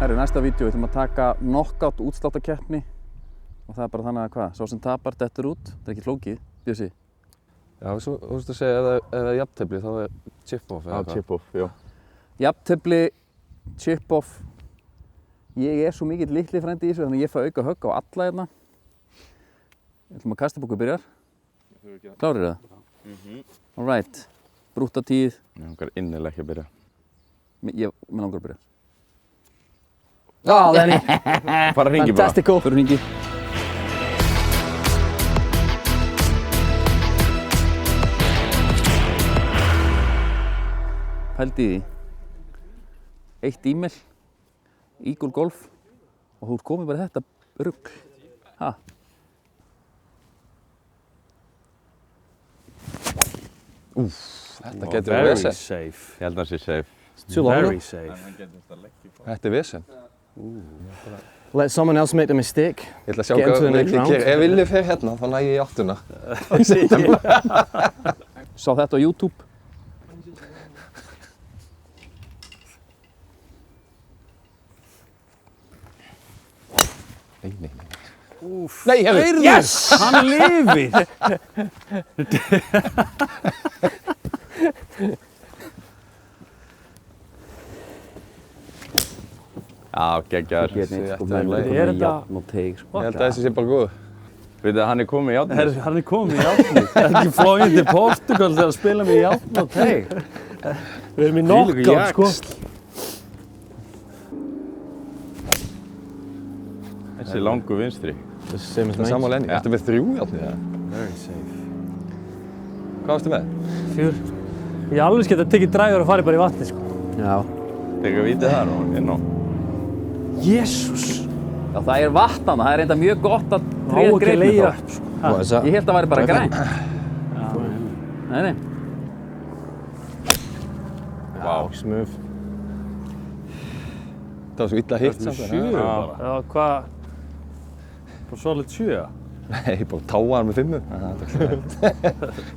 Herru, næsta vídeo ætlum að taka knockout útsláttakeppni og það er bara þannig að hvað, sá sem tapar dettur út, það er ekki flókið, Bjössi. Já, þú veist að segja ef það er jafntefli þá er chip-off eða eitthvað. Já, chip-off, já. Jafntefli, chip-off. Ég er svo mikill litli frændi í þessu þannig að ég fæ auka högg á alla hérna. Við ætlum að kasta upp okkur byrjar. Klárir það? Alright, brúttatíð. Mér langar innilega ekki að byrja. Mér langar að byrja. Já, Lenny. Bara hringi bara. Fantastico. Fyrir hringi. Pældi í því. 1 e-mail, Eagle Golf og þú komið bara þetta rugl. Ha? Þetta getur verið vesen. Very safe. Ég held að það sé safe. Very safe. Þetta er vesen. Let someone else make the mistake. Ég ætla að sjá Get into the hvað next Villi round. gerir. Ef Villi fer hérna, þá næ ég í áttuna. Sá þetta á YouTube. Nei. Nei, hefur. Yes! Hann lifir! Já, geggjaður. Er þetta- og teig, sko. Ég held að þessi sé bara góð. Veitu að hann er komið í játnir. Hann er komið í játnir. Það er ekki flóið til Portugal til að spila með játn og teig. Við erum í knockout, sko. Þessi langu vinstri. The same as Það er mine. sama Lenny. Ertu með 3 játnir eða? Very safe. Hvað varstu með? 4. Ég alveg geta tekið drægur og farið bara í vatni, sko. Já. Tekur vítið þar og inn á. Jésús. Já, það er vatn, það er reynda mjög gott að Má tréð ekki greip leigja með upp, sko. What is that? Ég held að það væri bara grænt. Nei. Vá. Smooth. Það var svo illa hitt samt. 7 bara. Já, hvað? Bara solid 7? Nei, bara táa hann með 5.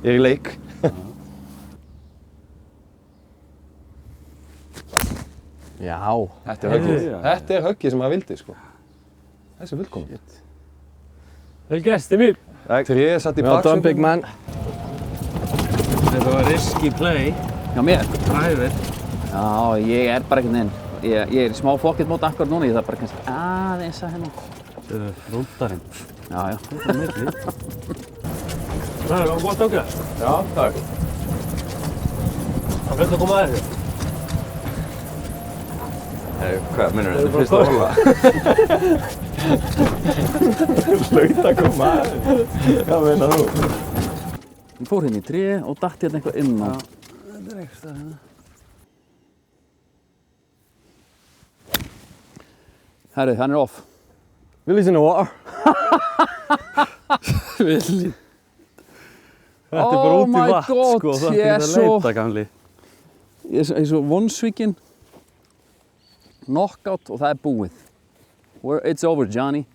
Ég er í leik. Já. Þetta er höggið. Þetta er höggið sem maður vildi, sko. Þessi er fullkomið. Vel gert, Emil. Tréð satt í Well done, big baksveitum. man. Þetta var risky play. Hjá mér. Private. Já, ég er bara einhvern veginn. Ég er í smá pocket mót akkurat núna, ég þarf bara kannski aðeins að hérna. Þetta er rúndarinn. Já. Það er gott ákveð. Já, takk. Það fyrir að koma að þér. Hvað minnur þetta? Fyrsta hóla? Hlaut að koma að þér. Hvað meinar þú? Ég fór hérna í tré og datt hérna eitthvað inn á. Þetta er eitthvað hérna. Herru, hann er off. Willie's in the water. Villi. Þetta er bara Oh út í my vatn, God, sko. Það ég er er ekki að svo- leita, gamli. Ég er svo vonsvikinn. Knockout og það er búið. It's over, Johnny.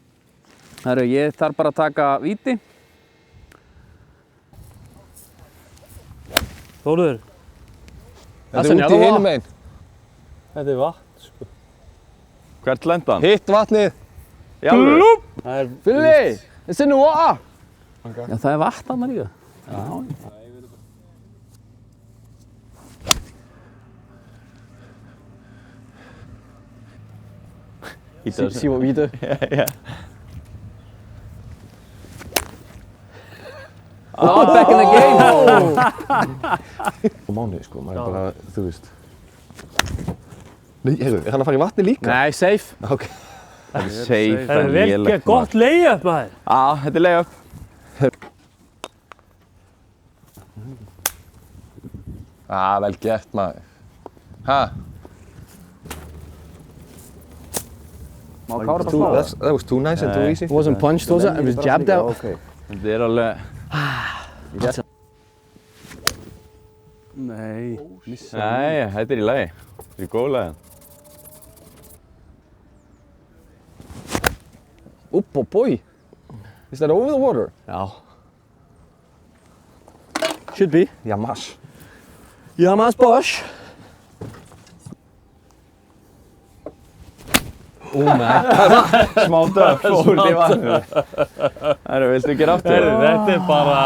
Herru, ég þarf bara að taka víti. Þóruður, Þetta er út í hinum meginn. þetta er vatn, sko. Hvert lenda hann? Hitt vatnið. Í alvöru? Það er... Willie! It's in the water! Já, það er vatn þarna líka. Já. See what we do. Oh, back in the game. Og mánuði, sko. Maður er bara, þú veist. Nei, heyrðu, er hann að fara í vatni líka? Nei, safe. Ok. Það er safe, Það er vel gert, gott layup, maður. Já, þetta er layup. Vel gert, maður. Ha? Má Kári bara slá? That was too nice and too easy. It wasn't punched, was it? It was jabbed out. Okay. Þetta er alveg... Nei. Nei, þetta er í lagi. Þetta er í góð lagi. Upp og boy. Is that over the water? Já. Should be. Yamas. Yamas Bosch. Smá döf fór í vatninu. Herru, viltu gera aftur? Þetta er bara...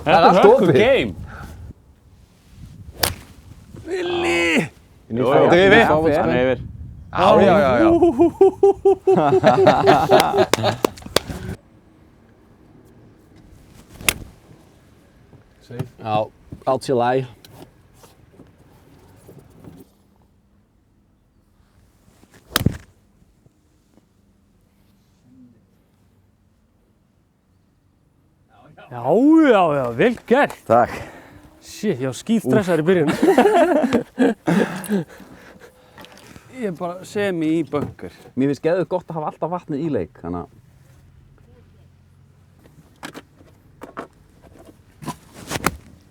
Þetta er allt hörku opið. game. Þetta er yfir. Hann er yfir. Já. Out till I. Já, vel gert. Takk. Shit, ég var skítstressaður í byrjun. Ég er bara semi í bunker. Mér finnst geðið gott að hafa alltaf vatnið í leik, þannig að...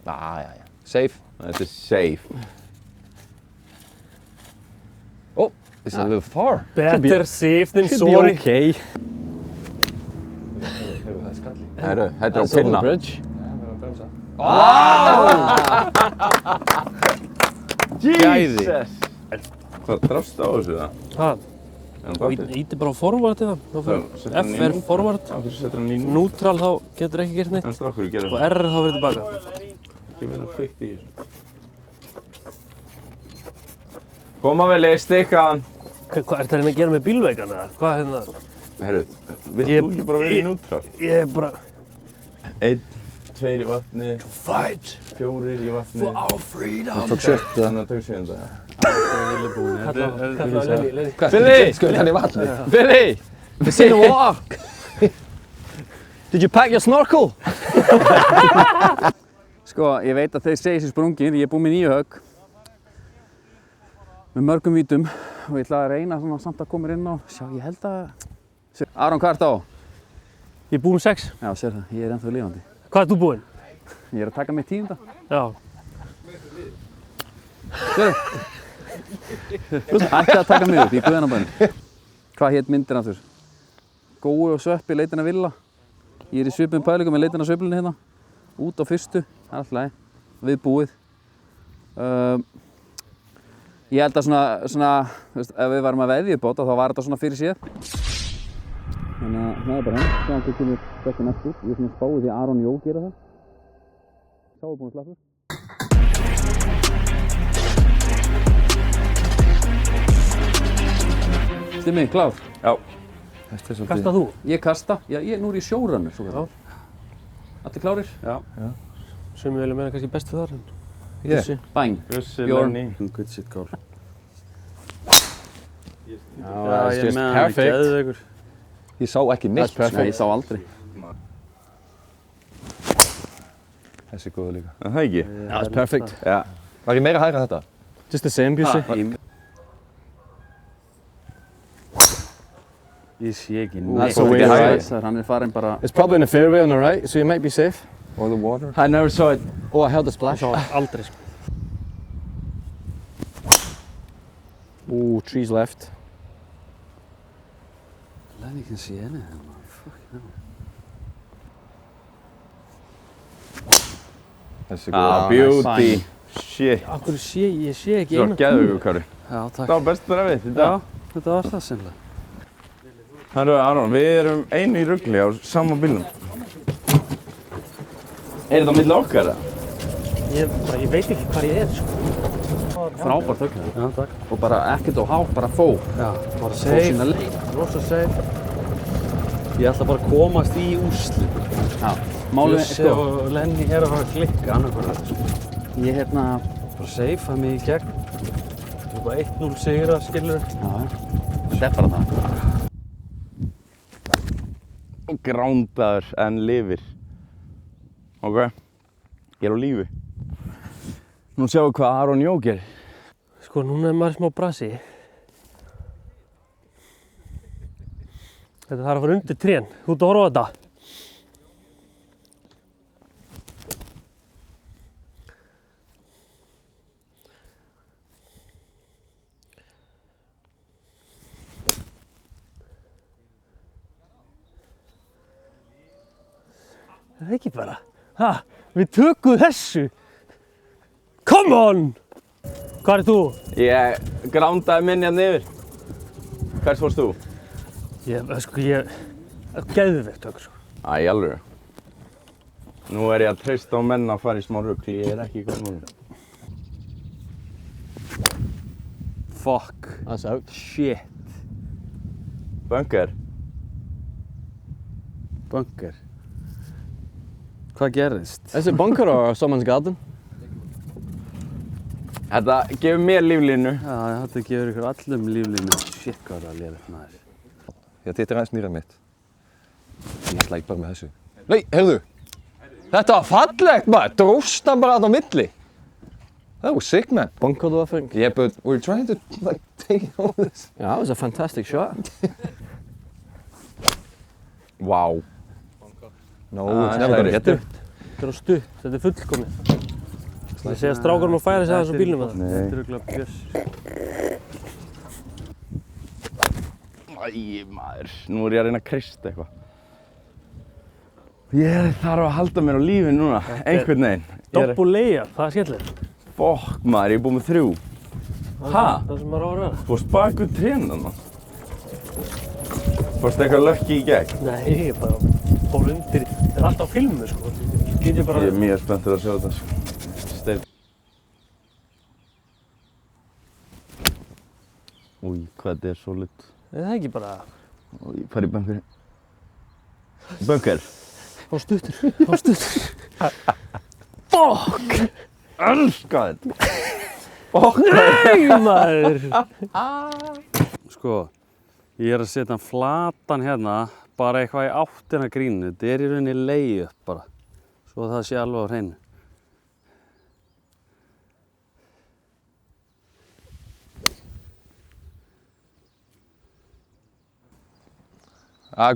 Já. Safe. Þetta er safe. Oh, this is a little far. Better safe than Should be sorry. okay. Herru, þetta er That's over the pinna. bridge. Jesus! Hvað drafst á þessu það? Það, íti bara á forward eða. Þá fyrir F er forward. Hversu setur hann í nú? Neutral þá getur ekki gert neitt. En strákur gerir Og það. R þá verður tilbaka. Ekki vera fyrkt í þessu. Koma vel í stikkan. Hvað er það að gera með bílvegan eða? Hvað er hérna? Herru, vilt þú ekki bara vera í nútral? Ég er bara... 1, 2 í vatni, Fight 4 í vatni. for our freedom. Tók sjötta. Þannig að tók sjönda. Lenny. Billy! Skutt hann í vatni. Billy! It's in the water. Did you pack your snorkel? Sko, ég veit að þeir segja sér sprungir, ég er búinn með 9 högg. Með mörgum vítum og ég ætla að reyna svona samt að koma mér inn á. Sjá, ég held að... Aron, hvað ert á? Ég er búinn með 6. Já, sér það, ég er ennþá lifandi. Hvað ert þú búinn? Ég er að taka mig 10. Já. Hætti að taka mig upp í Guðanabænum. Hvað hét myndin aftur? Gói og Sveppi leitin að villa. Ég er í svipum pælingum með leitin að sveiflunni hérna. Út á fyrstu, það er alltaf leið. Við búið. Ég held að svona, veist, ef við varum að veðja upp á þetta, þá var þetta svona fyrir sér. Þannig að það er bara hann. Sjáum hvað kemur þetta næst út. Ég er svona spáið því að Aron Jó gera það. Sá er búinn að slappa. Stimmi, klár? Já. Þetta er svolítið... Kastað þú? Ég kasta. Já, nú er ég sjórannur, svo kallar. Allir klárir? Já. Sumir vilja meina kannski best fyrir þar. Yeah. Bang. Björsi, Björn. Lenny. Good shit goal. It's just hann perfect. geðveikur. Ég sá ekki That's neitt. perfect. Nei, ég sá aldrei. Þessi er góður líka. Það ekki? That's perfect. Já. Var ég meira hægra þetta? Just the same, Busey. Ég sé ekki That's neitt. a way right. Hann er farinn bara... It's probably in the fairway on the right, so you might be safe. Or the water? I never saw it. Oh, I heard the splash. Sá aldrei. Ooh, trees left. Lenny can see anything. Þessi er góður. Beauty. Shit. Akkur ég sé ekki Svo eina geðveikur Kári. Já, takk. Það var bestur af við þetta. Já, þetta var það sennilega. Herru Aron, við erum einu í rugli á sama bílnum. Er þetta á milli okkar eða? Ég veit ekki hvað ég er, sko. Frábært högg. Já, takk. Og bara ekkert á hátt, bara fó. Já, bara Fó sína safe. leik. Rosa safe. Ég ætla bara að komast í úrslit. Já. Málið, Bjössi sko, og Lenny er að fara að klikka annarkvæmlega, sko. ég hérna... Bara safe að mig í gegn. Það er bara 1-0 sigra, skilur. Já, þetta er bara það. Grándaður en lifir. Ok, ég er á lífi. Nú sjáum við hvað Aron Jó gerir. Sko, núna er maður smá brasi. Þetta þarf að fara undir trén. Þú ert að horfa á þetta. Það er ekki bara. Ha, við tökum þessu. Come on! Hvað er þú? Ég grándaði minni hérna yfir. Hvers fórst þú? Ég geðveikt högg, sko. Æ, alveg. Nú er ég að treysta á menn að fara í smá rugl, ég er ekki í góð núna. Fuck. That's out. Shit. Bunker. Bunker. Hvað gerðist? Is it bunker or someone's garden? Þetta gefur mér líflínu. Já, þetta gefur ykkur allum líflínu. Shit, hvað er það lélegt maður. Já, þetta er aðeins nýra mitt. Ég ætla ekki bara með þessu. Nei, heyrðu! Þetta var fallegt maður! Dróst hann bara þarna á milli. That was sick, man. Bunker though, I think. Yeah, but we're trying to like take all this. Yeah, that was a fantastic shot. Vá. No, it's never gonna hit it. Þetta er á stutt, þetta er fullkomið. Það segja strákurinn að færa sig aðeins á bílnum að það. Nei. Þetta er örugglega bjöss. Æ, maður. Nú er ég að reyna að kreista eitthvað. Ég þarf að halda mér á lífi núna, einhvern veginn. Doppel layup, það er skemmtilegt. Fokk maður, ég er búinn með 3. Ha? Það sem maður á að vera. Fórst bak við trénan maður. Fórst eitthvað lökki í gegn. Nei, ég bara fór undir. Þetta er allt á filmu, sko. Ég er mjög spenntur að sjá þetta, sko. Steinn. Új, hvað þetta er solid. Er það ekki bara... Új, fara í bunkerinn. Bunker. Á stuttur. Fuck! Elska þetta. Nei, maður! Sko, ég er að setja flatan hérna, bara eitthvað í áttina grínu. Þetta er í rauninni layup bara, svo það sé alveg á hreinu.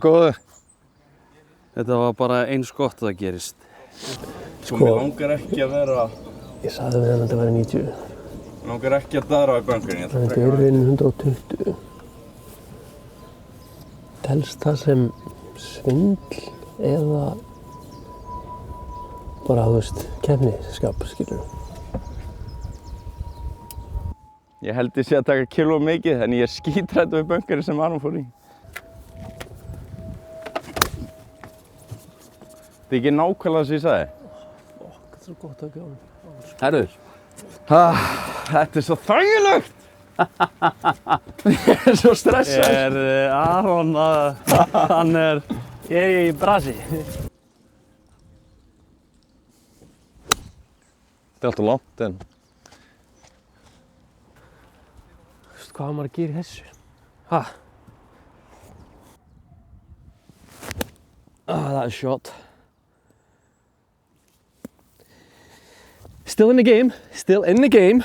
Góður. Þetta var bara eins gott að það gerist. Sko, mér langar ekki að vera... Ég sagði við hann að þetta væri 90. Mér langar ekki að dara í bunkerinn. Þetta er raunin 120. Telst það sem svindl eða bara, þú veist, keppniskap, skilur? Ég held ég sé að taka kíló mikið, en ég er skítræddur við bunkerinn sem Aron fór í. Þetta er ekki nákvæmlega það sem ég sagði. Þetta er svo gott að gá. Herru. Þetta er svo þægilegt! Ég er svo stressaður. Aron, hann er í brasi. Þetta er alltaf langt en... Þú veist hvað maður að gera í þessu? Ha? That is shot. Still in the game. Still in the game.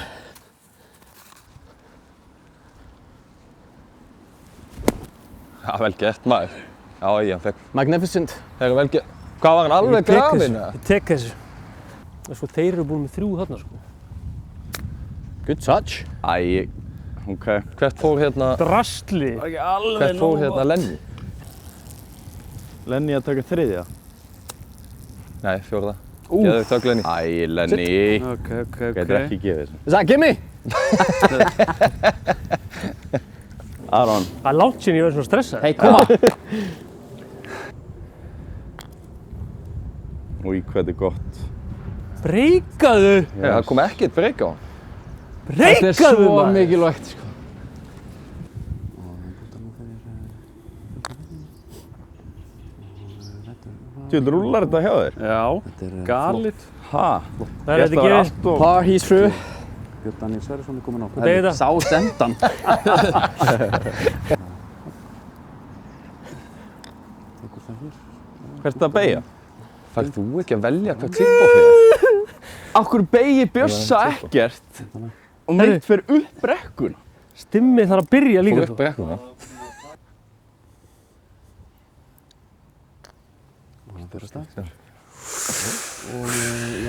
Já, vel gert maður. Já, hann fekk. Magnificent. Það er vel gert. Hvað var hann alveg grafinn? Ég tek þessu. Sko, þeir eru búin með 3 þarna, sko. Good touch. Æ, ok. Hvert fór hérna... Drastli. Hvert fór hérna Lenny? Lenny að taka 3. Nei, 4. Geðveikt högg Lenny. Æ, Lenny. Ok. Gætir ekki gefið þessu. Is that gimme? Aron. Það er langt síðan ég verið svona stressað. Hey, come on. Új, hvað þetta er gott. Breikaðu! Það kom ekkert breyk á hann. Þetta er Breikaðu, svo maður! mikilvægt, sko. Þú rúlar þetta hjá þér? Já, galið. Ha? Það er þetta ekki. Par, he's through. Björn Daniel Sverrisson er komin á. Hvað er þetta? Sá sendan. Hvert að beygja? Færð þú ekki að velja hvað tip-off er? Akkur beigi Bjössa ekkert og mitt fer upp brekkuna. Stimmið þarf að byrja líka. Fór upp brekkuna.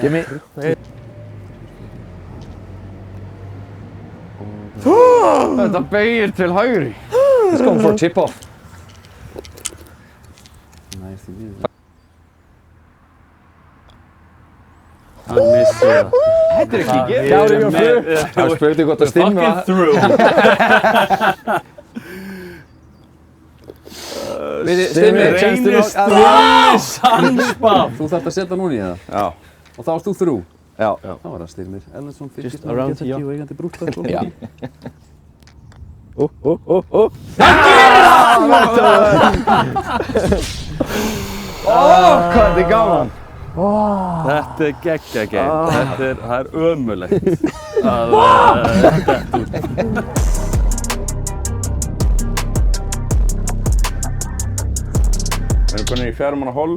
Gimme. Þetta beigir til hægri. Let's go for tip-off. Hann missi það. Þetta er ekki gefið. Gáði your through. Það spurði hvort að stimma. Fucking through. Styrmir, Sandspað. þú þarft að setja núna í það. Já. Og þá varst þú 3. Já. Þá var það Styrmir Erlendsson, Just fylgismann, around Kentucky here. og eigandi brúkstað. Já. Hvað þetta er gaman. Þetta er geggja game. Það er ömurlegt að detta út. Við erum konið í 4 manna hol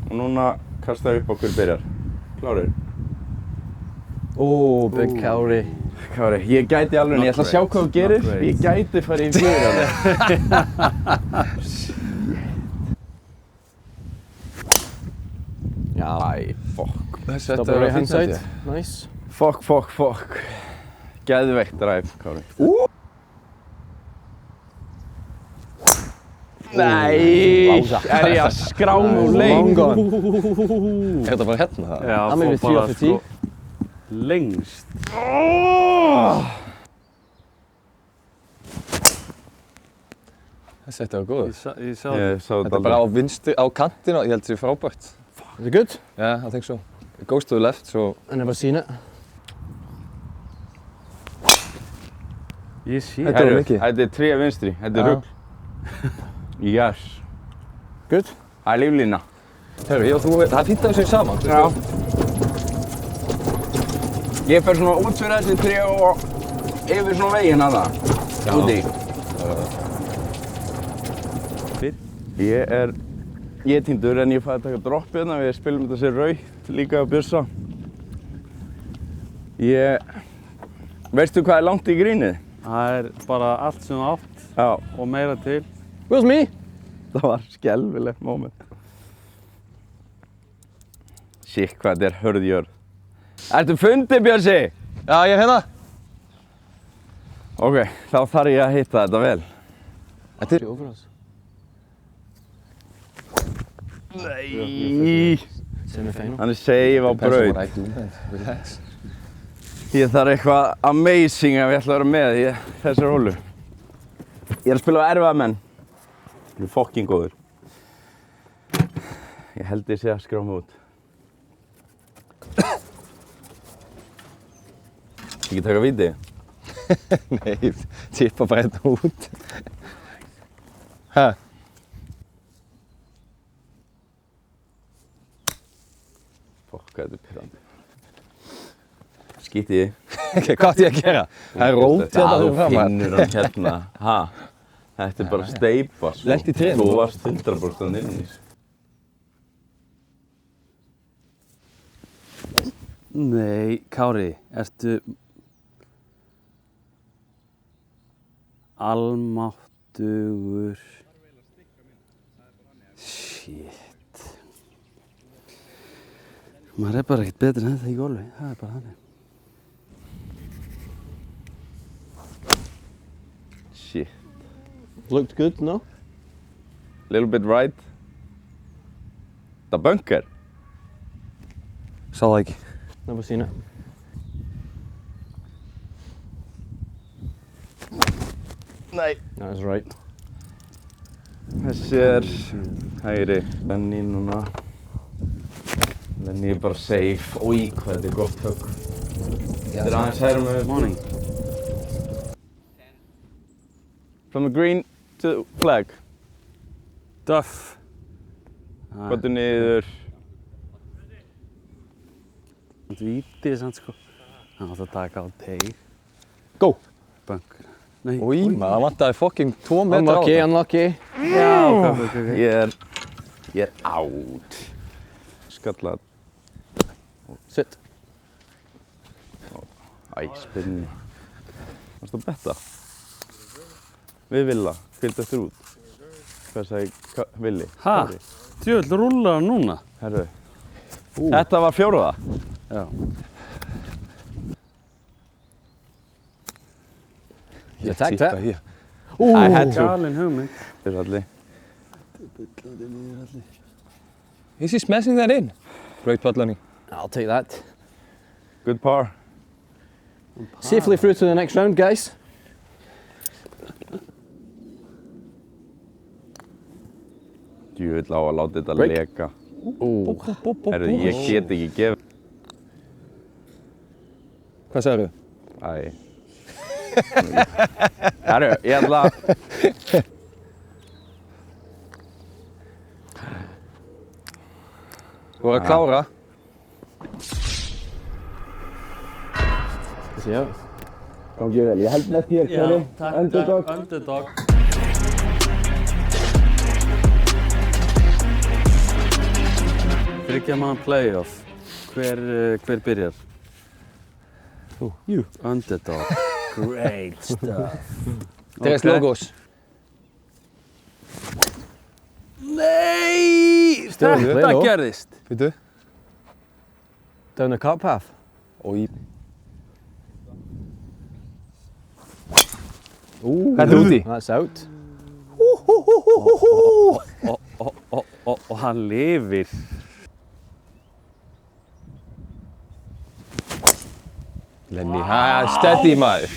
og núna kasta upp á hver byrjar. Klárir? Oh, big Kári. Kári, ég gæti alveg, ég ætla að sjá hvað þú gerir. Ég gæti farið í 4 alveg. Já. Æ, fokk. Stop on right hand side. Nice. Fokk. Geðveikt drive, Kári. Nei, er ég að skráma úr leik? Long gone. Er þetta bara hérna það? Já, I'm maybe fór bara 3 off the tee. lengst. Þetta var góður. Ég sá Ég sá Þetta þetta er bara á vinstri, á kantinu, ég held þetta sé frábært. Is it good? Yeah, I think so. It goes to the left, so... I never seen it. Ég sé. Þetta var mikið. Þetta er 3 vinstri, þetta er Já. rugl. Yes. Good? Það er líflína. Herru, ég og þú, það er fínt að þessu saman. Já. Ég fer svona út fyrir þessi 3 og yfir svona veginn að það. Úti. Ég er týndur en ég fæði að taka droppi hérna. Við spilum þetta sér rautt líka á bjössa. Veistu hvað er langt í grínið? Það er bara allt sem þú átt Já. og meira til. Where's me? Það var skelfilegt moment. Shit, hvað þetta er hörð jörð. Ertu fundið, Björsi? Já, ég er hérna. Ok, þá þarf ég að hitta þetta vel. Þetta er... Over us. Nei. Semi-final. Hann er save á Depends on braut. what I do, man. Relax. Ég þarf eitthvað amazing ef ég ætla að vera með í þessari hólu. Ég er að spila á erfiða menn. Þú er fucking góður. Ég held ég sé að skrá mig út. Ekki taka víti? Nei, tippa bara hérna út. Hæ? Fokk, hvað þetta er pirrandi. Skíti ég. Hvað átti ég að gera? Það er rót hérna Þú fyrir fram. finnur hann hérna. Ha? Þetta er bara steipa. Sko. Lent í trénu. Þú varst 100% inn í þessu. Nei, Kári, ertu almáttugur? Shit. Maður er bara ekkert betri en þetta í golfi, það er bara þannig. Shit. Looked good, no? Little bit right. Það bunker. Sá það ekki. Never seen it. Nei. That was right. Þessi er hægri. Lenny núna. Lenny er bara safe. Új, hvað þetta er gott högg. Þetta er aðeins hægri með morning. From the green to flag. Duff. Hvort er niður. Þetta er vítið samt sko. Það átt að taka á teig. Go! Bunker. Nei. Új, maður, það vantaði fucking 2 metra á Unlucky, þetta. unlucky. Já, ok. Ég er out. Skallað. Sit. Æ, spinni. Varstu að betta? Við Villa, fylgd eftir út. Hvað sagði Villi? Ha? Djöfull rúlar hann núna. Herru. Þetta var 4. Já. You attacked Tippa it. hér. I had to. Galin hugmynd. Fyrir allir. Is he smashing that in? Great putt, Lenny. I'll take that. Good par. Safely through to the next round, guys. Djúvill á að láta þetta leka. Herru, ég get ekki gefið. Hvað sagður þú? Æ. Herru, ég ætla að... Þú voru að klára. Já. Gangi vel, ég held með þér, Kjörri. Underdog. Underdog. Þriggja manna playoff. Hver byrjar? You. Underdog. Great stuff. Tres logos. Nei! Still in the play, Þetta though. gerðist. Veitu? Down the cart path. Oj. Ooh. Þetta er úti. That's out. Og hann lifir. Lenny, steady maður.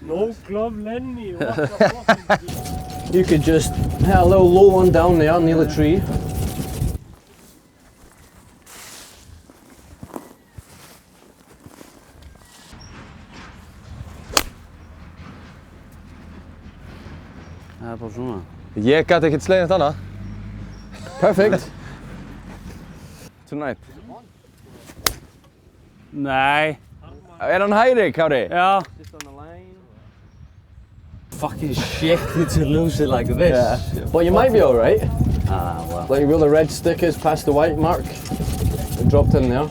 No glove Lenny, what the fuck? You could just hit a little low one down there near the tree. Það bara svona. Ég gæti ekkert slegið þetta annað. Perfect. Tonight. Nei. Hann hægri, Kári? Já. Fucking shit to lose it like this. Yeah. But you might be alright. Ah, well. Like where the red stick is past the white mark. It dropped in there.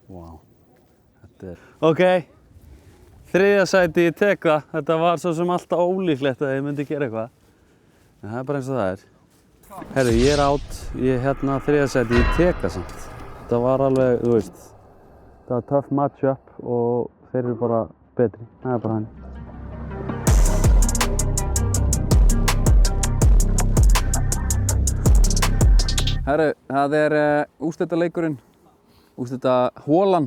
Wow. Þetta er... Ok. Þriðja sæti, ég tek það. Þetta var svo sem alltaf ólíklegt að ég myndi gera eitthvað. En það er bara eins og það er. Herru, ég er átt. Ég hérna þriðja sæti, ég tek það samt. Þetta var alveg, þú veist. Það var tough match-up og þeir eru bara betri. Það er bara hann. Herru, það er úrslitaleikurinn, úrslitaholan.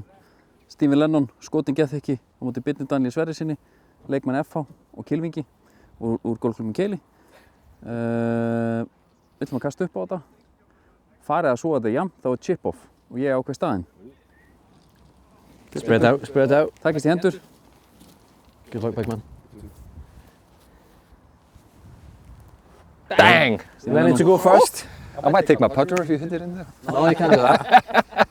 Stephen Lennon, skotinn geðþykki á móti Birni Daníel Sverrissyni, leikmenn FH og Kylfingi úr golfklúbbnum Keili. Við ætlum að kasta upp á þetta. Farið að svo þetta jafnt, þá er chip-off og ég ákveð staðinn. Spread out, spread out. Takist í hendur. Good luck, big man. Dang! Lenny to go first. I might take my putter if you hit it in there. No, you can't do that.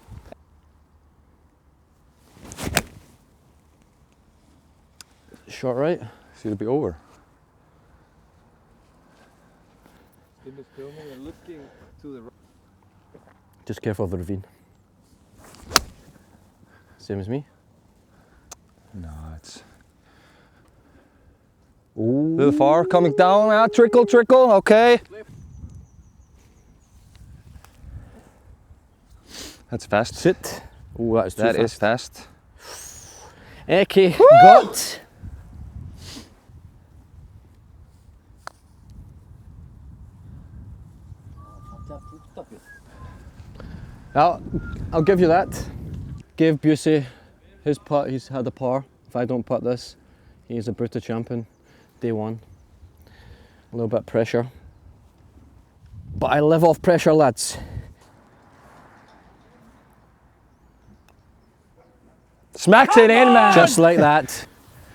Short right. Should it be over? Just careful of the ravine. Same as me. No, it's... Ooh. A little far, coming down, trickle, trickle, okay. That's fast. Sit. Oh, that is too That fast. is fast. Eki, got. Yeah, I'll give you that. Give Busey his putt, he's had a par. If I don't putt this, he's a Brita champion, day one. A little bit of pressure. But I live off pressure, lads. Smacks it in, man! Just like that.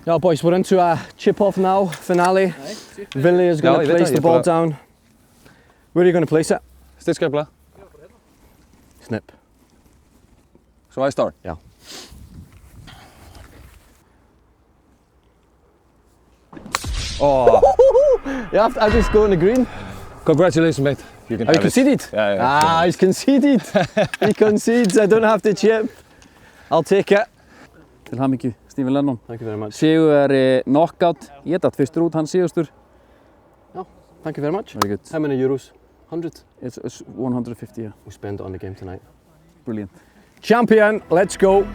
Now boys, we're into a chip-off now, finale. Willie is going to place the ball down. Where are you going to place it? Styrskapla. Snip. So I start? Yeah. Oh, Yeah, I just go in the green. congratulations, mate. You can Oh, you have it. conceded? Yeah, yeah. Ah, he's conceded. He concedes, I don't have to chip. I'll take it. Til hamingju, Stephen Lennon. Thank you very much. Sigurvegari knockout. Ég datt fyrstur út, hann síðastur. Thank you very much. Very good. How many euros? 100? It's 150, yeah. We spend it on the game tonight. Brilliant. Champion, let's go.